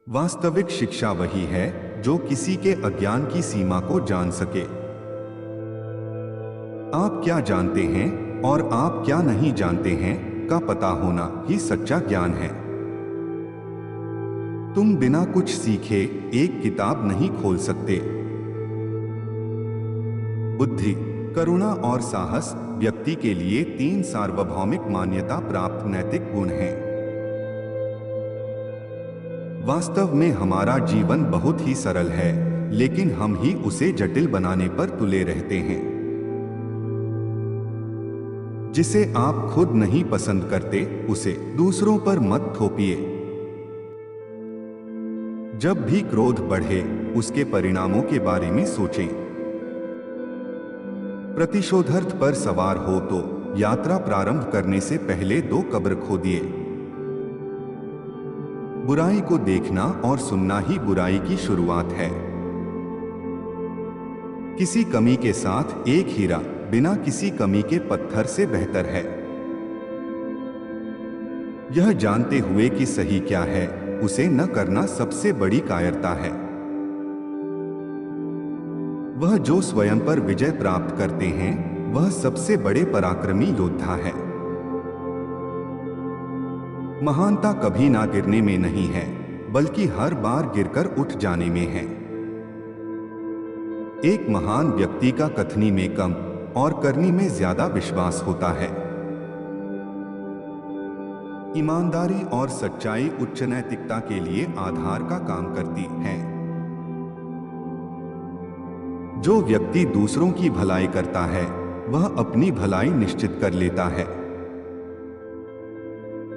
वास्तविक शिक्षा वही है जो किसी के अज्ञान की सीमा को जान सके। आप क्या जानते हैं और आप क्या नहीं जानते हैं का पता होना ही सच्चा ज्ञान है। तुम बिना कुछ सीखे एक किताब नहीं खोल सकते। बुद्धि, करुणा और साहस व्यक्ति के लिए तीन सार्वभौमिक मान्यता प्राप्त नैतिक गुण हैं। वास्तव में हमारा जीवन बहुत ही सरल है, लेकिन हम ही उसे जटिल बनाने पर तुले रहते हैं। जिसे आप खुद नहीं पसंद करते, उसे दूसरों पर मत थोपिए। जब भी क्रोध बढ़े, उसके परिणामों के बारे में सोचें। प्रतिशोधार्थ पर सवार हो तो यात्रा प्रारंभ करने से पहले 2 कब्र खोदिए। बुराई को देखना और सुनना ही बुराई की शुरुआत है। किसी कमी के साथ एक हीरा बिना किसी कमी के पत्थर से बेहतर है। यह जानते हुए कि सही क्या है, उसे न करना सबसे बड़ी कायरता है। वह जो स्वयं पर विजय प्राप्त करते हैं, वह सबसे बड़े पराक्रमी योद्धा है। महानता कभी ना गिरने में नहीं है, बल्कि हर बार गिरकर उठ जाने में है। एक महान व्यक्ति का कथनी में कम और करनी में ज्यादा विश्वास होता है। ईमानदारी और सच्चाई उच्च नैतिकता के लिए आधार का काम करती हैं। जो व्यक्ति दूसरों की भलाई करता है, वह अपनी भलाई निश्चित कर लेता है।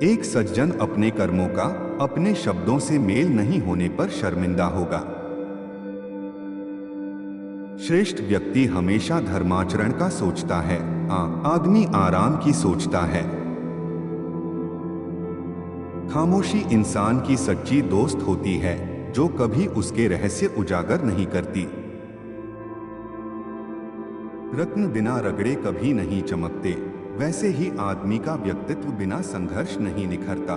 एक सज्जन अपने कर्मों का अपने शब्दों से मेल नहीं होने पर शर्मिंदा होगा। श्रेष्ठ व्यक्ति हमेशा धर्माचरण का सोचता है, आदमी आराम की सोचता है। खामोशी इंसान की सच्ची दोस्त होती है, जो कभी उसके रहस्य उजागर नहीं करती। रत्न बिना रगड़े कभी नहीं चमकते, वैसे ही आदमी का व्यक्तित्व बिना संघर्ष नहीं निखरता।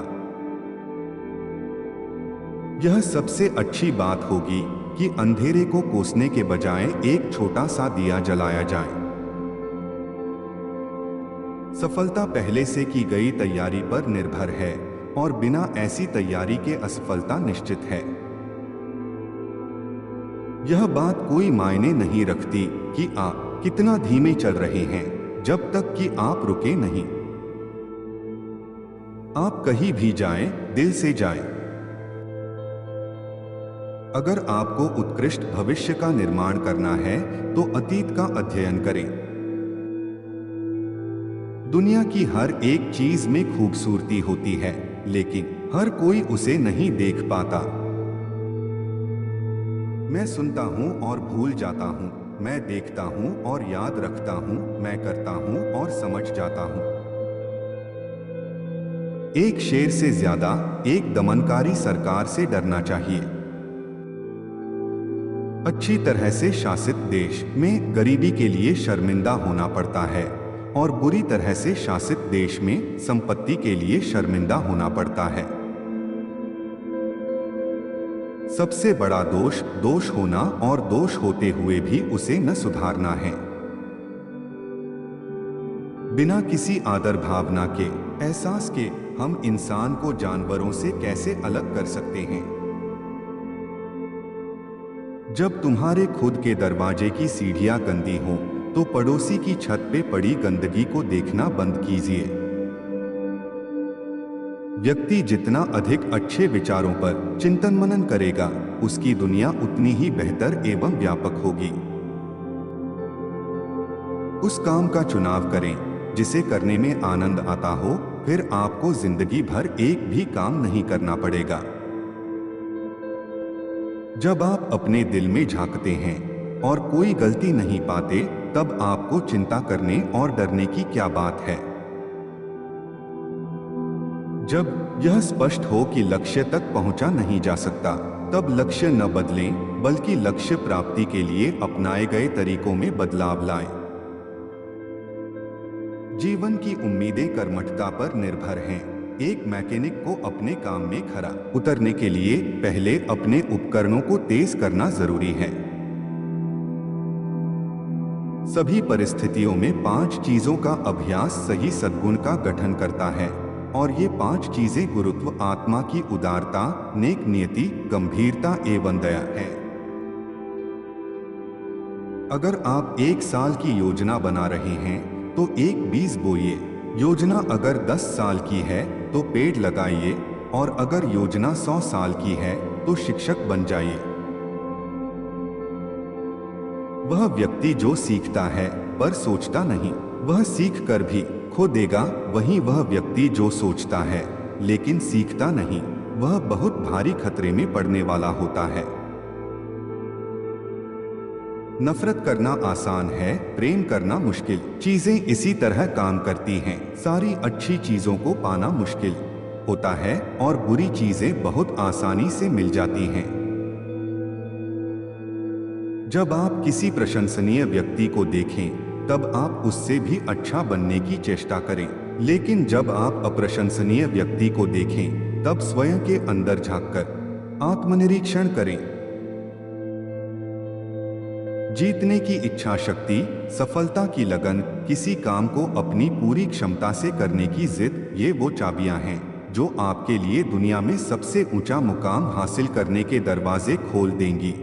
यह सबसे अच्छी बात होगी कि अंधेरे को कोसने के बजाय एक छोटा सा दिया जलाया जाए। सफलता पहले से की गई तैयारी पर निर्भर है, और बिना ऐसी तैयारी के असफलता निश्चित है। यह बात कोई मायने नहीं रखती कि आप कितना धीमे चल रहे हैं, जब तक कि आप रुके नहीं। आप कहीं भी जाएं, दिल से जाएं। अगर आपको उत्कृष्ट भविष्य का निर्माण करना है, तो अतीत का अध्ययन करें। दुनिया की हर एक चीज में खूबसूरती होती है, लेकिन हर कोई उसे नहीं देख पाता। मैं सुनता हूं और भूल जाता हूं, मैं देखता हूं और याद रखता हूं, मैं करता हूं और समझ जाता हूं। एक शेर से ज्यादा एक दमनकारी सरकार से डरना चाहिए। अच्छी तरह से शासित देश में गरीबी के लिए शर्मिंदा होना पड़ता है, और बुरी तरह से शासित देश में संपत्ति के लिए शर्मिंदा होना पड़ता है। सबसे बड़ा दोष दोष होना और दोष होते हुए भी उसे न सुधारना है। बिना किसी आदर भावना के, एहसास के, हम इंसान को जानवरों से कैसे अलग कर सकते हैं? जब तुम्हारे खुद के दरवाजे की सीढ़ियां गंदी हों, तो पड़ोसी की छत पे पड़ी गंदगी को देखना बंद कीजिए। व्यक्ति जितना अधिक अच्छे विचारों पर चिंतन मनन करेगा, उसकी दुनिया उतनी ही बेहतर एवं व्यापक होगी। उस काम का चुनाव करें जिसे करने में आनंद आता हो, फिर आपको जिंदगी भर एक भी काम नहीं करना पड़ेगा। जब आप अपने दिल में झांकते हैं और कोई गलती नहीं पाते, तब आपको चिंता करने और डरने की क्या बात है? जब यह स्पष्ट हो कि लक्ष्य तक पहुंचा नहीं जा सकता, तब लक्ष्य न बदलें, बल्कि लक्ष्य प्राप्ति के लिए अपनाए गए तरीकों में बदलाव लाएं। जीवन की उम्मीदें कर्मठता पर निर्भर हैं। एक मैकेनिक को अपने काम में खरा उतरने के लिए पहले अपने उपकरणों को तेज करना जरूरी है। सभी परिस्थितियों में 5 चीजों का अभ्यास सही सद्गुण का गठन करता है, और ये 5 चीजें गुरुत्व, आत्मा की उदारता, नेक नियति, गंभीरता एवं दया है। अगर आप 1 साल की योजना बना रहे हैं तो एक बीज बोइए। योजना अगर 10 साल की है तो पेड़ लगाइए, और अगर योजना 100 साल की है तो शिक्षक बन जाइए। वह व्यक्ति जो सीखता है पर सोचता नहीं, वह सीख कर भी खो देगा। वहीं वह व्यक्ति जो सोचता है लेकिन सीखता नहीं, वह बहुत भारी खतरे में पड़ने वाला होता है। नफरत करना आसान है, प्रेम करना मुश्किल। चीजें इसी तरह काम करती हैं। सारी अच्छी चीजों को पाना मुश्किल होता है और बुरी चीजें बहुत आसानी से मिल जाती हैं। जब आप किसी प्रशंसनीय व्यक्ति को देखें तब आप उससे भी अच्छा बनने की चेष्टा करें, लेकिन जब आप अप्रशंसनीय व्यक्ति को देखें तब स्वयं के अंदर झांककर आत्मनिरीक्षण करें। जीतने की इच्छा शक्ति, सफलता की लगन, किसी काम को अपनी पूरी क्षमता से करने की जिद, ये वो चाबियां हैं जो आपके लिए दुनिया में सबसे ऊंचा मुकाम हासिल करने के दरवाजे खोल देंगी।